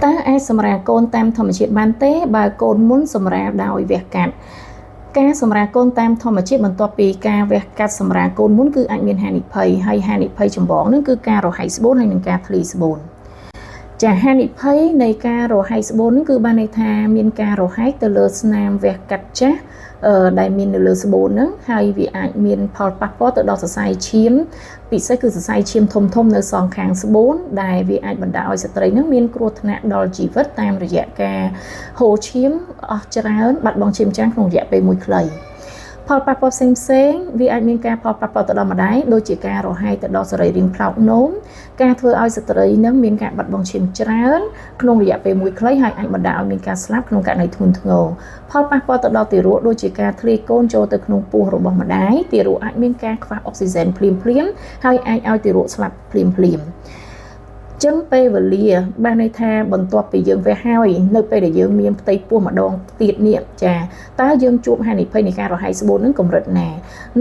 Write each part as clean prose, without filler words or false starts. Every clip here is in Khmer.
តើអាចសម្រាលកូនតាមធម្មជាតិបានទេបើកូនមុនសម្រាលដោយវះកាត់ការសម្រាលកូនតាមធម្មជាតិបន្ទាប់ពីការវះកាត់សម្រាលកូនមុនគឺអាចមានហានិភ័យហើយហានិភ័យចម្បងនោះគឺការរហែកស្បូនហើយនិងការធ្លាយស្បូនចាហានិភ័យនៃការរហែកស្បូននោះគឺបានន័យថាមានការរហែកទៅលើស្នាមវះកាត់ចាស់ដែលមាននៅលើស្បូនហ្នឹងហើយវាអាចមានផលប៉ះពាល់ទៅដល់សរសៃឈាមពិសេសគឺសរសៃឈាមធំៗនៅសងខាងស្បូនដែលវាអាចបណ្ដាលឲ្យស្ត្រីហ្នឹងមានគ្រោះថ្នាក់ដល់ជីវិតតាមរយៈការហូរឈាមអស់ច្រើនបាត់បង់ឈាមចាំងក្នុងរយៈពេលមួយខ្លីផលប៉ះពាល់ផ្សេងៗវាអាចមានការផលប៉ះពាល់ទៅដល់ម្ដាយដូចជាការរហែកទៅដល់សរីរាង្គផ្លោកនោមការធ្វើឲ្យស្ត្រីនឹងមានការបាត់បង់ឈាមច្រើនក្នុងរយៈពេលមួយខ្លីហើយអាចបណ្ដាលឲ្យមានការស្លាប់ក្នុងករណីធ្ងន់ធ្ងរផលប៉ះពាល់ទៅដល់ទារកដូចជាការធ្លាយកូនចូលទៅក្នុងពោះរបស់ម្ដាយទារកអាចមានការខ្វះអុកស៊ីហ្សែនភ្លាមៗហើយអាចឲ្យទារកស្លាប់ភ្លាមចឹងពេលវេលាបានន័យថាបន្ទាប់ពីយើងវះហើយនៅពេលដែលយើងមានផ្ទៃពោះម្ដងទៀតនេះចាតើយើងជួបហានិភ័យនៃការរហែកស្បូននឹងកម្រិតណា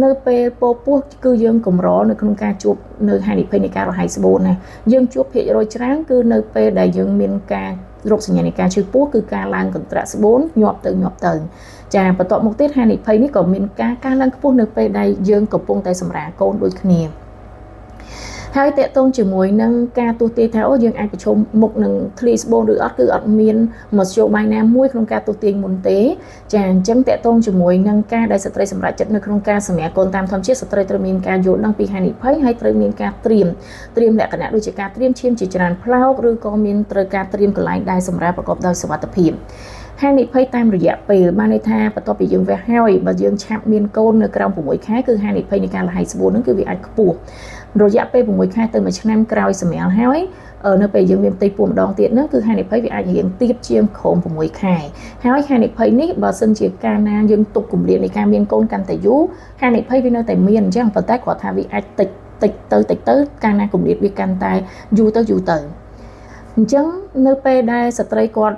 នៅពេលពោះគឺយើងកម្រនៅក្នុងការជួបនៅហានិភ័យនៃការរហែកស្បូនណាយើងជួបភាគរយច្រើនគឺនៅពេលដែលយើងមានការរោគសញ្ញានៃការឈឺពោះគឺការឡើងកន្ត្រាក់ស្បូនញាប់ទៅចាបន្ទាប់មកទៀតហានិភ័យនេះក៏មានការកើនឡើងខ្ពស់នៅពេលដែលយើងកំពុងតែសម្រាលកូនដូចគ្នាហើយតកតងជាមួយនឹងការទស្សន៍ទាយថាយើងអាចប្រឈមមុខនឹងធ្លាយស្បូនឬអត់គឺអត់មានមធ្យោបាយណាមួយក្នុងការទស្សន៍ទាយមុនទេចាអញ្ចឹងតកតងជាមួយនឹងការដែលស្ត្រីសម្រេចចិត្តនៅក្នុងការសម្រាលកូនតាមធម្មជាតិស្ត្រីត្រូវមានការយល់ដឹងពីហានិភ័យហើយត្រូវមានការត្រៀមលក្ខណៈដូចជាការត្រៀមឈាមជាច្រើនផ្លោកឬក៏មានត្រូវការត្រៀមកន្លែងដែលសម្រាប់ប្រកបដោយសុវត្ថិភាពហានិភ័យតាមរយៈពេលបានន័យថាបន្ទាប់ពីយើងវះហើយបើយើងឆាប់មានកូននៅក្រោម6ខែគឺហានិភ័យនៃការលហែកស្បូនហ្នឹងគឺវាអាចខ្ពស់រយៈពេល6ខែទៅ1ឆ្នាំក្រោយសម្រាលហើយនៅពេលយើងមានផ្ទៃពោះម្ដងទៀតហ្នឹងគឺហានិភ័យវាអាចរៀងទៀតជាងក្រោម6ខែហើយហានិភ័យនេះបើសិនជាកាលណាយើងទុកគម្លាតនៃការមានកូនកាន់តែយូរហានិភ័យវានៅតែមានអញ្ចឹងប៉ុន្តែគាត់ថាវាអាចតិចទៅកាលណាគម្លាតវាកាន់តែយូរទៅអញ្ចឹងនៅពេលដែលស្ត្រីគាត់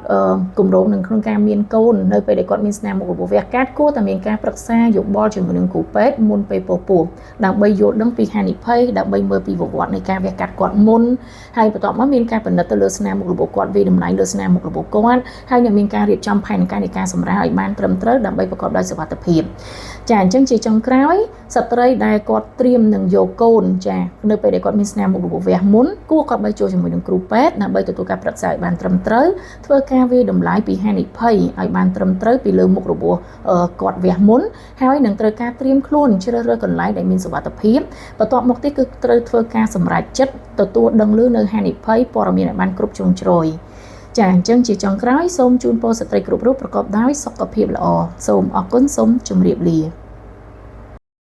គម្រោងនឹងក្នុងការមានកូននៅពេលដែលគាត់មានស្នាមមុខរបួសវះកាត់គួរតែមានការប្រឹក្សាយោបល់ជាមួយនឹងគ្រូពេទ្យមុនពេលពោះដើម្បីយល់ដឹងពីហានិភ័យដើម្បីមើលពីប្រវត្តិនៃការវះកាត់គាត់មុនហើយបន្ទាប់មកមានការពិនិត្យទៅលើស្នាមមុខរបួសគាត់វាតម្លៃលើស្នាមមុខរបួសគាត់ហើយនឹងមានការរៀបចំផែនការនៃការសម្រាលឲ្យបានត្រឹមត្រូវដើម្បីប្រកបដោយសុវត្ថិភាពចាអញ្ចឹងជាចុងក្រោយស្ត្រីដែលគាត់ត្រៀមនឹងយកកូនចានៅពេលដែលគាត់មានស្នាមមុខរបួសវះមុនគួរគាត់បីចូលជាមួយនឹងគ្រូពេទ្យដើម្បីទទួលការប្រឹក្សាឲ្យបានត្រឹមត្រូវធ្វើការវាតម្លៃពីហានិភ័យឲ្យបានត្រឹមត្រូវពីលើមុខរបួសគាត់វះមុនហើយនឹងត្រូវការត្រៀមខ្លួនជ្រើសរើសកន្លែងដែលមានសុវត្ថិភាពបន្ទាប់មកទៀតគឺត្រូវធ្វើការសម្រេចចិត្តទទួលដឹងឮនៅហានិភ័យព័ត៌មានឲ្យបានគ្រប់ជ្រុងជ្រោយចាអញ្ចឹងជាចុងក្រោយសូមជូនពរស្ត្រីគ្រប់រូបប្រកបដោយសុខភាពល្អសូមអរគុណសូមជម្រាបលា